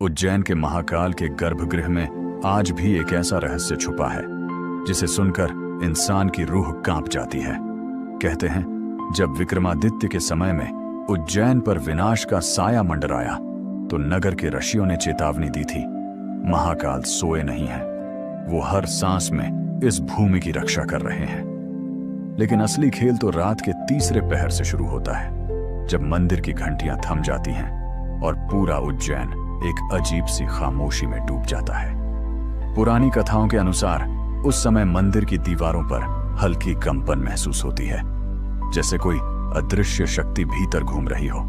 उज्जैन के महाकाल के गर्भगृह में आज भी एक ऐसा रहस्य छुपा है जिसे सुनकर इंसान की रूह कांप जाती है। कहते हैं जब विक्रमादित्य के समय में उज्जैन पर विनाश का साया मंडराया तो नगर के ऋषियों ने चेतावनी दी थी, महाकाल सोए नहीं है, वो हर सांस में इस भूमि की रक्षा कर रहे हैं। लेकिन असली खेल तो रात के तीसरे पहर से शुरू होता है, जब मंदिर की घंटियां थम जाती हैं और पूरा उज्जैन एक अजीब सी खामोशी में डूब जाता है। पुरानी कथाओं के अनुसार उस समय मंदिर की दीवारों पर हल्की कंपन महसूस होती है, जैसे कोई अदृश्य शक्ति भीतर घूम रही हो।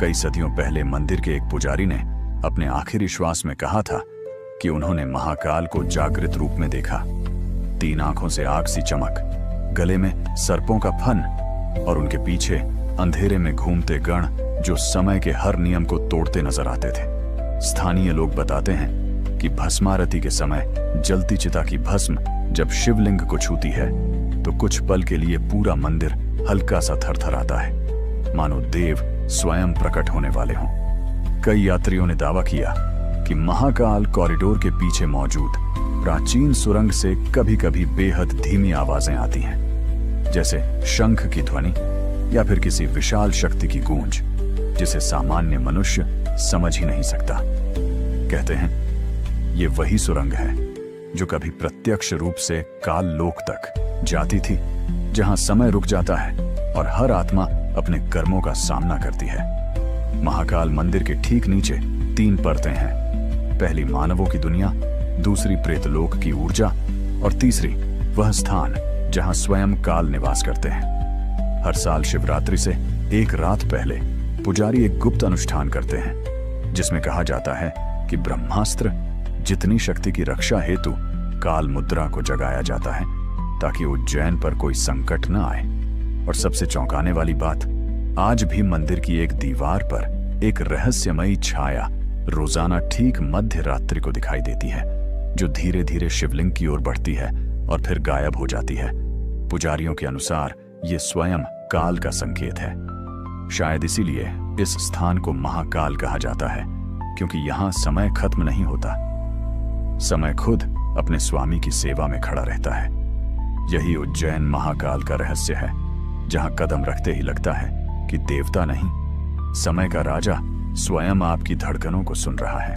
कई सदियों पहले मंदिर के एक पुजारी ने अपने आखिरी श्वास में कहा था कि उन्होंने महाकाल को जागृत रूप में देखा। 3 आंखों से आग सी चमक, गले में सर्पों का फन और उनके पीछे अंधेरे में घूमते गण जो समय के हर नियम को तोड़ते नजर आते थे। स्थानीय लोग बताते हैं कि भस्मारती के समय जलती चिता की भस्म जब शिवलिंग को छूती है तो कुछ पल के लिए पूरा मंदिर हल्का सा थरथराता है, मानो देव स्वयं प्रकट होने वाले हों। कई यात्रियों ने दावा किया कि महाकाल कॉरिडोर के पीछे मौजूद प्राचीन सुरंग से कभी-कभी बेहद धीमी आवाजें आती हैं, जैसे शंख की ध्वनि या फिर किसी विशाल शक्ति की गूंज, जिसे सामान्य मनुष्य समझ ही नहीं सकता। कहते हैं ये वही सुरंग है जो कभी प्रत्यक्ष रूप से काल लोक तक जाती थी, जहां समय रुक जाता है और हर आत्मा अपने कर्मों का सामना करती है। महाकाल मंदिर के ठीक नीचे 3 परतें हैं। पहली मानवों की दुनिया, दूसरी प्रेतलोक की ऊर्जा और तीसरी वह स्थान जहां स्वयं काल निवास करते हैं। हर साल शिवरात्रि से एक रात पहले पुजारी एक गुप्त अनुष्ठान करते हैं, जिसमें कहा जाता है कि ब्रह्मास्त्र जितनी शक्ति की रक्षा हेतु काल मुद्रा को जगाया जाता है ताकि उज्जैन पर कोई संकट न आए। और सबसे चौंकाने वाली बात, आज भी मंदिर की एक दीवार पर एक रहस्यमयी छाया रोजाना ठीक मध्य रात्रि को दिखाई देती है, जो धीरे धीरे शिवलिंग की ओर बढ़ती है और फिर गायब हो जाती है। पुजारियों के अनुसार ये स्वयं काल का संकेत है। शायद इसीलिए इस स्थान को महाकाल कहा जाता है, क्योंकि यहां समय खत्म नहीं होता, समय खुद अपने स्वामी की सेवा में खड़ा रहता है। यही उज्जैन महाकाल का रहस्य है, जहां कदम रखते ही लगता है कि देवता नहीं, समय का राजा स्वयं आपकी धड़कनों को सुन रहा है।